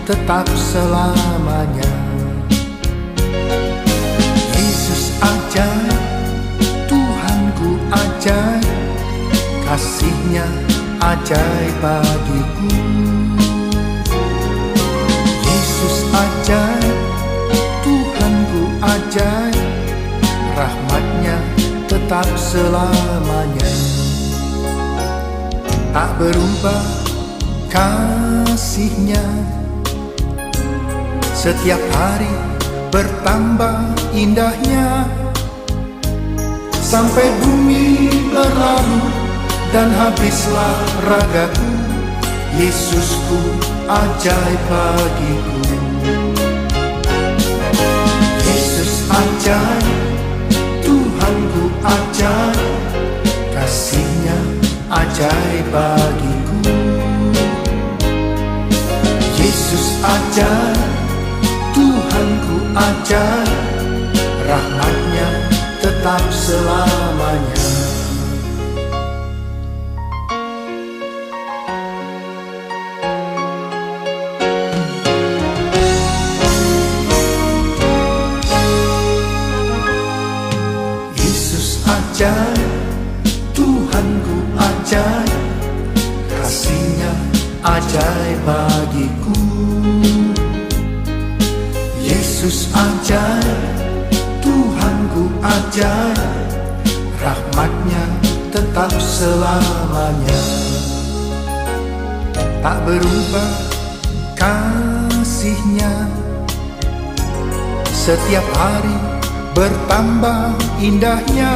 tetap selamanya. Yesus ajaib, Tuhanku ajaib, kasih-Nya ajaib bagiku. Yesus ajaib, Tuhanku ajaib, rahmat-Nya tetap selamanya. Tak berubah kasih-Nya, setiap hari bertambah indahnya. Sampai bumi berlalu dan habislah ragaku, Yesusku ajaib bagiku. Yesus ajaib, Tuhanku ajaib, kasih-Nya ajaib bagiku. Yesus ajaib, Tuhanku ajaib, rahmat-Nya tetap selamanya. Yesus ajaib, Tuhanku ajaib, kasih-Nya ajaib bagiku. Yesus ajaib, Tuhanku ajaib, rahmat-Nya tetap selamanya. Tak berubah kasih-Nya, setiap hari bertambah indahnya.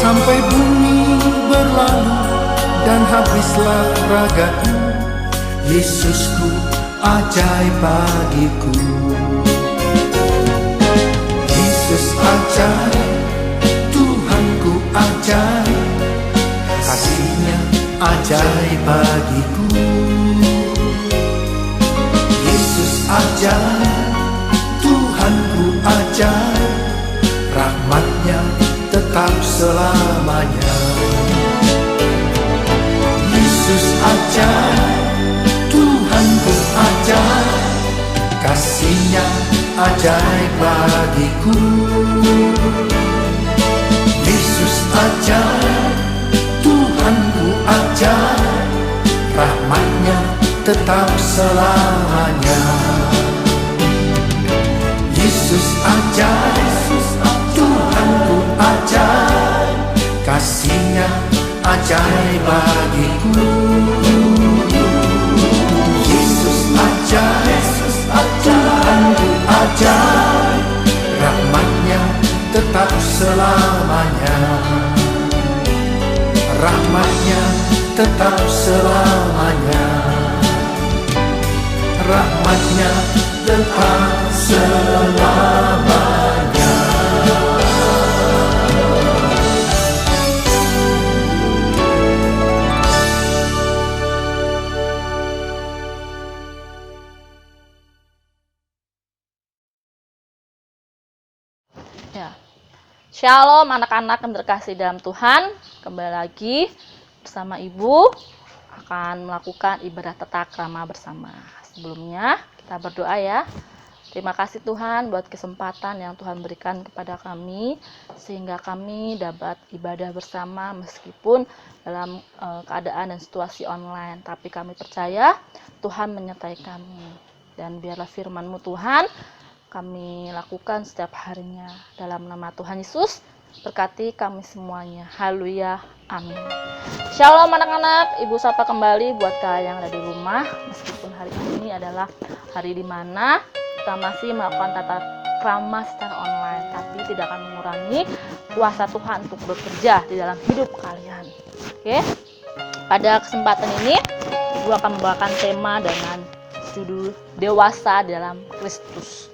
Sampai bumi berlalu dan habislah ragaku, Yesusku ajaib bagiku. Yesus ajaib, Tuhanku ajaib, kasih-Nya ajaib bagiku. Yesus ajaib, Tuhanku ajaib, rahmat-Nya tetap selamanya. Yesus ajaib, Tuhanku ajaib, kasih-Nya ajaib bagiku. Yesus ajaib, Tuhanku ajaib, rahmat-Nya tetap selamanya. Yesus ajaib, Tuhanku ajaib, kasih-Nya ajaib bagiku. Yesus ajaib, Tuhanku ajaib, rahmat-Nya tetap selamanya. Rahmat-Nya tetap selamanya. Rahmat-Nya tetap selamanya. Ya. Shalom anak-anak yang terkasih dalam Tuhan. Kembali lagi bersama Ibu akan melakukan ibadah tatakrama bersama. Sebelumnya kita berdoa ya. Terima kasih Tuhan buat kesempatan yang Tuhan berikan kepada kami sehingga kami dapat ibadah bersama meskipun dalam keadaan dan situasi online. Tapi kami percaya Tuhan menyertai kami. Dan biarlah firman-Mu Tuhan kami lakukan setiap harinya. Dalam nama Tuhan Yesus, berkati kami semuanya. Haleluya. Amin. Shalom anak-anak, Ibu sapa kembali buat kalian yang ada di rumah. Meskipun hari ini adalah hari di mana kita masih melakukan tata krama secara online, tapi tidak akan mengurangi kuasa Tuhan untuk bekerja di dalam hidup kalian. Oke. Pada kesempatan ini, Ibu akan membawakan tema dengan judul Dewasa dalam Kristus.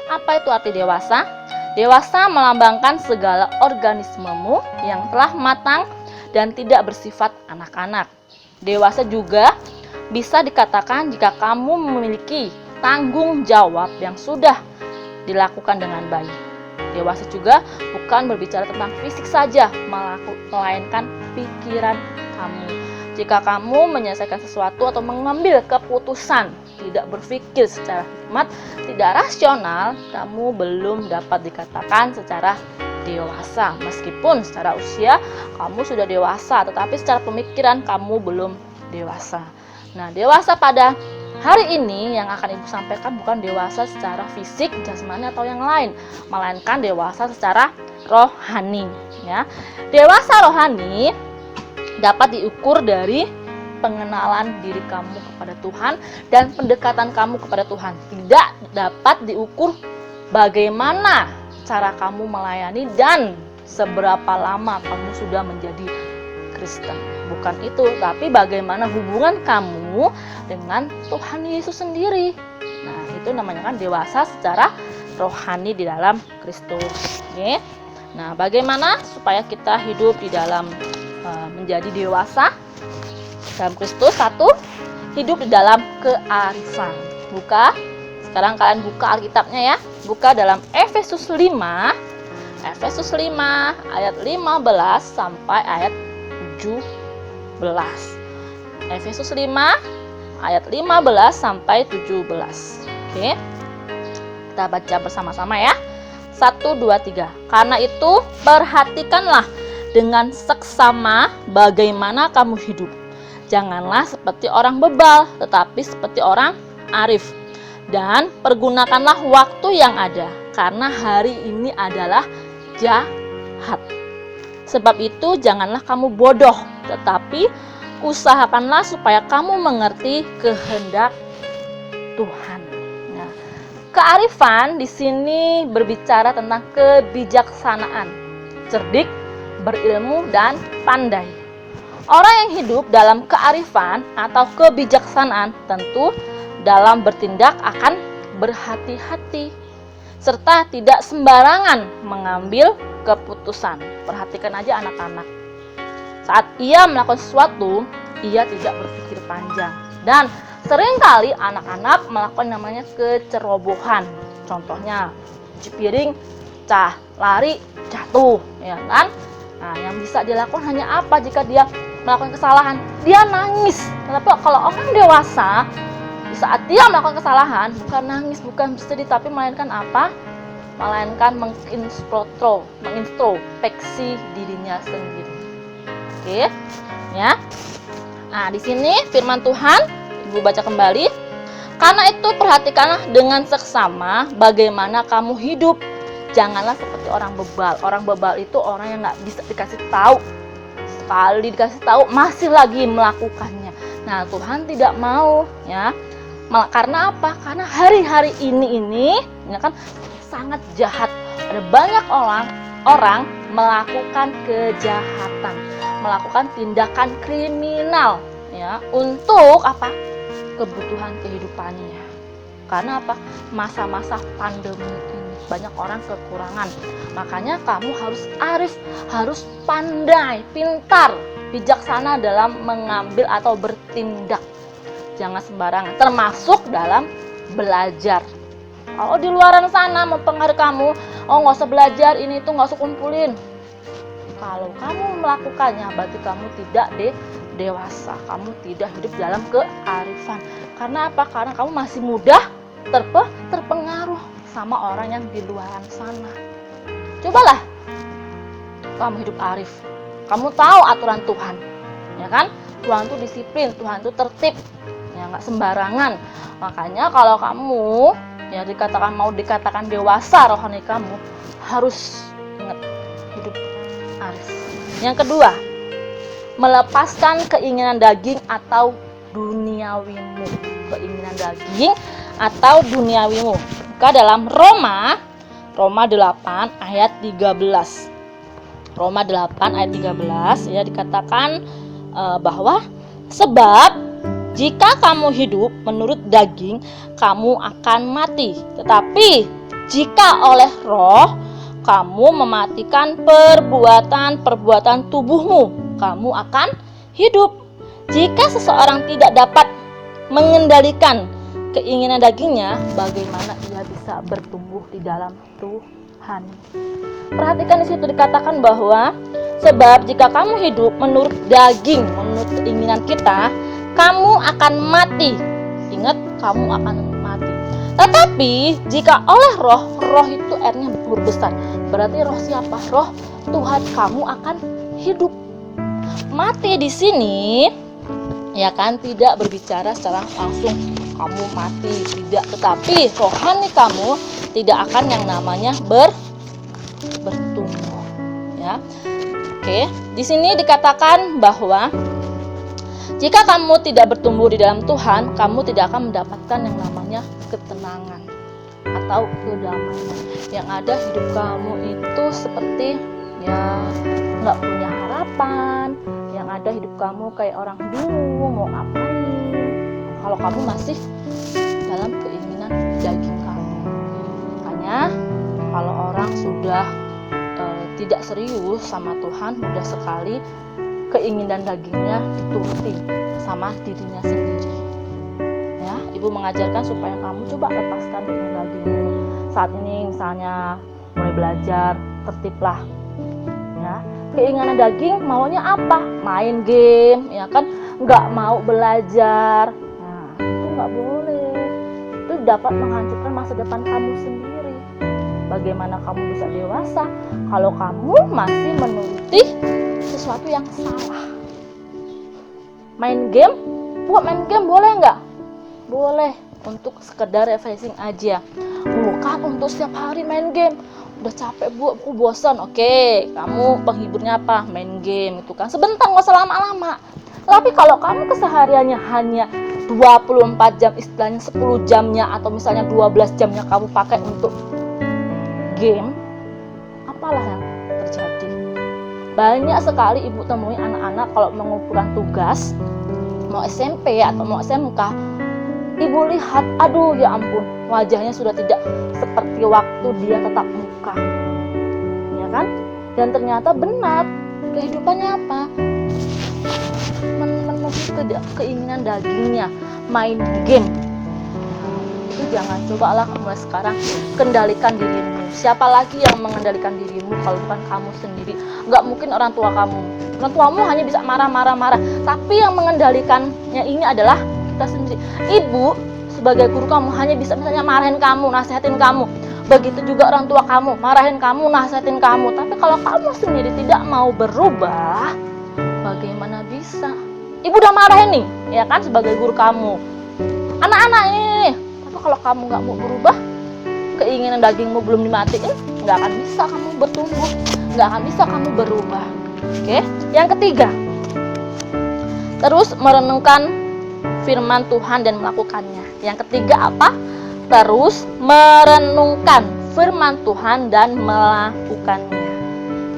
Apa itu arti dewasa? Dewasa melambangkan segala organismemu yang telah matang dan tidak bersifat anak-anak. Dewasa juga bisa dikatakan jika kamu memiliki tanggung jawab yang sudah dilakukan dengan baik. Dewasa juga bukan berbicara tentang fisik saja, melainkan pikiran kamu. Jika kamu menyelesaikan sesuatu atau mengambil keputusan tidak berpikir secara hikmat, tidak rasional, kamu belum dapat dikatakan secara dewasa. Meskipun secara usia kamu sudah dewasa, tetapi secara pemikiran kamu belum dewasa. Nah, dewasa pada hari ini yang akan Ibu sampaikan bukan dewasa secara fisik, jasmani atau yang lain, melainkan dewasa secara rohani, ya. Dewasa rohani dapat diukur dari pengenalan diri kamu kepada Tuhan dan pendekatan kamu kepada Tuhan. Tidak dapat diukur bagaimana cara kamu melayani dan seberapa lama kamu sudah menjadi Kristen. Bukan itu, tapi bagaimana hubungan kamu dengan Tuhan Yesus sendiri. Nah, itu namanya kan dewasa secara rohani di dalam Kristus. Oke. Nah, bagaimana supaya kita hidup di dalam menjadi dewasa dalam Kristus? Satu, hidup di dalam kearifan. Sekarang kalian buka Alkitabnya ya. Buka dalam Efesus 5 ayat 15 sampai ayat 17. Efesus 5 ayat 15 sampai 17. Oke. Kita baca bersama-sama ya. 1, 2, 3. Karena itu perhatikanlah dengan seksama bagaimana kamu hidup. Janganlah seperti orang bebal, tetapi seperti orang arif. Dan pergunakanlah waktu yang ada, karena hari ini adalah jahat. Sebab itu janganlah kamu bodoh, tetapi usahakanlah supaya kamu mengerti kehendak Tuhan. Nah, kearifan di sini berbicara tentang kebijaksanaan, cerdik, berilmu, dan pandai. Orang yang hidup dalam kearifan atau kebijaksanaan tentu dalam bertindak akan berhati-hati serta tidak sembarangan mengambil keputusan. Perhatikan aja anak-anak. Saat ia melakukan sesuatu, ia tidak berpikir panjang. Dan seringkali anak-anak melakukan namanya kecerobohan. Contohnya, cuci piring, lari, jatuh, ya kan? Nah, yang bisa dilakukan hanya apa jika dia melakukan kesalahan? Dia nangis. Tetapi kalau orang dewasa, di saat dia melakukan kesalahan, bukan nangis, bukan bersedih, tapi melainkan apa? Melainkan mengintrospeksi dirinya sendiri. Oke, ya. Nah, di sini firman Tuhan, Ibu baca kembali. Karena itu perhatikanlah dengan seksama bagaimana kamu hidup. Janganlah seperti orang bebal. Orang bebal itu orang yang nggak bisa dikasih tahu. Sekali dikasih tahu masih lagi melakukannya. Nah, Tuhan tidak mau, ya. Karena apa? Karena hari-hari ini kan sangat jahat. Ada banyak orang melakukan kejahatan, melakukan tindakan kriminal, ya, untuk apa? Kebutuhan kehidupannya. Karena apa? Masa-masa pandemi ini banyak orang kekurangan. Makanya kamu harus arif, harus pandai, pintar, bijaksana dalam mengambil atau bertindak. Jangan sembarangan, termasuk dalam belajar. Kalau di luaran sana mempengaruhi kamu, nggak usah belajar, ini itu nggak usah kumpulin. Kalau kamu melakukannya, berarti kamu tidak dewasa, kamu tidak hidup dalam kearifan. Karena apa? Karena kamu masih mudah terpengaruh sama orang yang di luaran sana. Cobalah kamu hidup arif. Kamu tahu aturan Tuhan, ya kan? Tuhan itu disiplin, Tuhan itu tertib, ya, nggak sembarangan. Makanya kalau kamu ya mau dikatakan dewasa rohani, kamu harus ingat hidup arif. Yang kedua, melepaskan keinginan daging atau duniawimu. Keinginan daging atau duniawimu. Buka dalam Roma 8 ayat 13. Roma 8 ayat 13 ya, dikatakan bahwa sebab jika kamu hidup menurut daging, kamu akan mati. Tetapi jika oleh roh kamu mematikan perbuatan tubuhmu, kamu akan hidup. Jika seseorang tidak dapat mengendalikan keinginan dagingnya, bagaimana ia bisa bertumbuh di dalam Tuhan? Perhatikan di situ dikatakan bahwa sebab jika kamu hidup menurut daging, menurut keinginan kita, kamu akan mati. Ingat, kamu akan mati. Tetapi jika oleh roh itu R-nya besar. Berarti roh siapa? Roh Tuhan kamu akan hidup. Mati di sini ya kan tidak berbicara secara langsung kamu mati, tidak, tetapi rohani kamu tidak akan yang namanya bertumbuh ya. Oke, di sini dikatakan bahwa jika kamu tidak bertumbuh di dalam Tuhan, kamu tidak akan mendapatkan yang namanya ketenangan atau kedamaian. Yang ada hidup kamu itu seperti ya nggak punya harapan. Yang ada hidup kamu kayak orang bingung mau ngapain. Kalau kamu masih dalam keinginan daging kamu. Makanya kalau orang sudah tidak serius sama Tuhan, mudah sekali keinginan dagingnya dituruti sama dirinya sendiri. Ya, Ibu mengajarkan supaya kamu coba lepaskan keinginan dagingmu. Saat ini misalnya mulai belajar, tertiblah. Ya, keinginan daging maunya apa? Main game, ya kan? Nggak mau belajar. Nah, itu nggak boleh. Itu dapat menghancurkan masa depan kamu sendiri. Bagaimana kamu bisa dewasa kalau kamu masih menuruti sesuatu yang salah? Main game? Buat main game boleh nggak? Boleh, untuk sekedar refreshing aja. Bukan untuk setiap hari main game. Udah capek Bu, aku bosan. Oke, kamu penghiburnya apa? Main game itu kan sebentar, nggak usah lama-lama. Tapi kalau kamu kesehariannya hanya 24 jam, istilahnya 10 jamnya atau misalnya 12 jamnya kamu pakai untuk game, apalah yang terjadi? Banyak sekali ibu temui anak-anak kalau mengumpulkan tugas, mau SMP atau mau SMK, ibu lihat, aduh ya ampun, wajahnya sudah tidak seperti waktu dia tetap muka, ya kan? Dan ternyata benar, kehidupannya apa? Memenuhi keinginan dagingnya, main game. Itu jangan, cobalah mulai sekarang kendalikan dirimu. Siapa lagi yang mengendalikan dirimu kalau bukan kamu sendiri? Nggak mungkin orang tua kamu. Orang tuamu hanya bisa marah-marah, tapi yang mengendalikannya ini adalah kita sendiri. Ibu sebagai guru kamu hanya bisa misalnya marahin kamu, nasihatin kamu. Begitu juga orang tua kamu, marahin kamu, nasihatin kamu. Tapi kalau kamu sendiri tidak mau berubah, bagaimana bisa? Ibu udah marahin nih, ya kan, sebagai guru kamu. Anak-anak ini, tapi kalau kamu nggak mau berubah, keinginan dagingmu belum dimatiin, nggak akan bisa kamu bertumbuh, nggak akan bisa kamu berubah. Oke, yang ketiga, terus merenungkan firman Tuhan dan melakukannya. Yang ketiga apa? Terus merenungkan firman Tuhan dan melakukannya.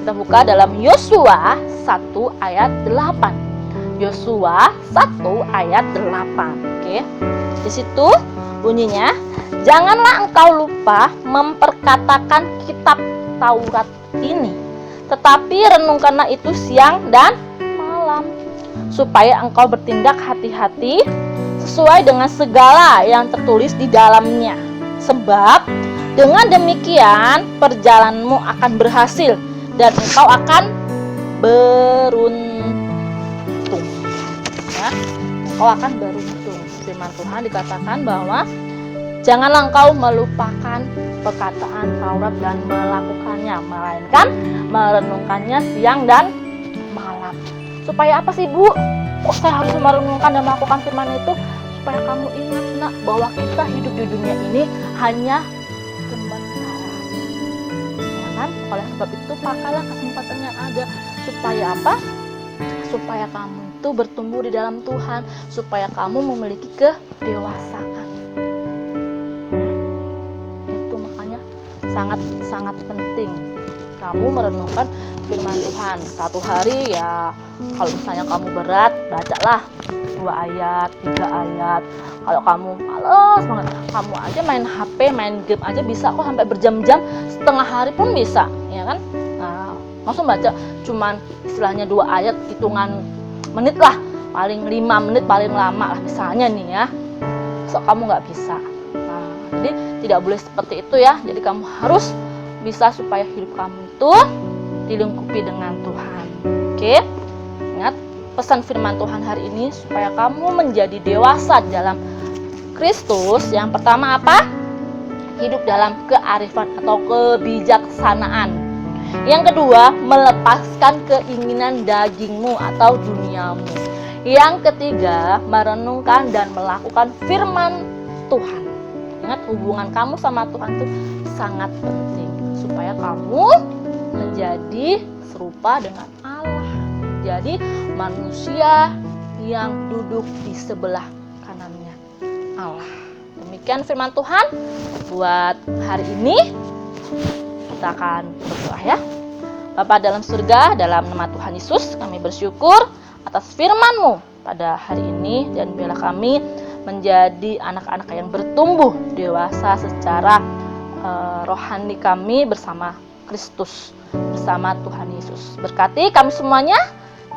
Kita buka dalam Yosua 1 ayat 8. Yosua 1 ayat 8. Oke. Di situ bunyinya, janganlah engkau lupa memperkatakan kitab Taurat ini, tetapi renungkanlah itu siang dan malam, supaya engkau bertindak hati-hati sesuai dengan segala yang tertulis di dalamnya. Sebab dengan demikian perjalananmu akan berhasil dan engkau akan beruntung. Ya, engkau akan beruntung. Firman Tuhan dikatakan bahwa janganlah engkau melupakan perkataan Taurat dan melakukannya, melainkan merenungkannya siang dan malam. Supaya apa sih Bu? Kok saya harus merenungkan dan melakukan firman itu? Supaya kamu ingat nak, bahwa kita hidup di dunia ini hanya sementara, ya kan? Oleh sebab itu pakailah kesempatan yang ada. Supaya apa? Supaya kamu itu bertumbuh di dalam Tuhan, supaya kamu memiliki kedewasaan. Itu makanya sangat penting kamu merenungkan firman Tuhan. Satu hari ya, kalau misalnya kamu berat, bacalah 2 ayat, 3 ayat. Kalau kamu males banget, kamu aja main HP, main game aja bisa kok sampai berjam-jam, setengah hari pun bisa, ya kan? Nah, langsung baca cuman istilahnya 2 ayat, hitungan menit lah, paling 5 menit paling lama lah misalnya nih ya. So kamu nggak bisa. Nah, jadi tidak boleh seperti itu ya. Jadi kamu harus bisa supaya hidup kamu itu dilingkupi dengan Tuhan. Oke? Ingat pesan firman Tuhan hari ini supaya kamu menjadi dewasa dalam Kristus, yang pertama apa? Hidup dalam kearifan atau kebijaksanaan. Yang kedua, melepaskan keinginan dagingmu atau duniamu. Yang ketiga, merenungkan dan melakukan firman Tuhan. Ingat, hubungan kamu sama Tuhan itu sangat penting supaya kamu menjadi serupa dengan Allah. Jadi manusia yang duduk di sebelah kanannya Allah. Demikian firman Tuhan buat hari ini. Kita akan berdoa ya. Bapa dalam surga, dalam nama Tuhan Yesus, kami bersyukur atas firman-Mu pada hari ini, dan biarlah kami menjadi anak-anak yang bertumbuh dewasa secara rohani kami bersama Kristus, bersama Tuhan Yesus. Berkati kami semuanya,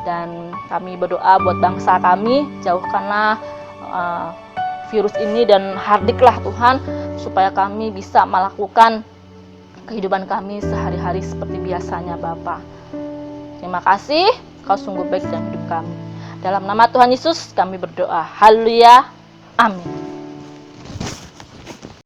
dan kami berdoa buat bangsa kami, jauhkanlah virus ini dan hardiklah Tuhan, supaya kami bisa melakukan kehidupan kami sehari-hari seperti biasanya Bapa. Terima kasih, Kau sungguh baik dalam hidup kami. Dalam nama Tuhan Yesus kami berdoa. Haleluya. Amin.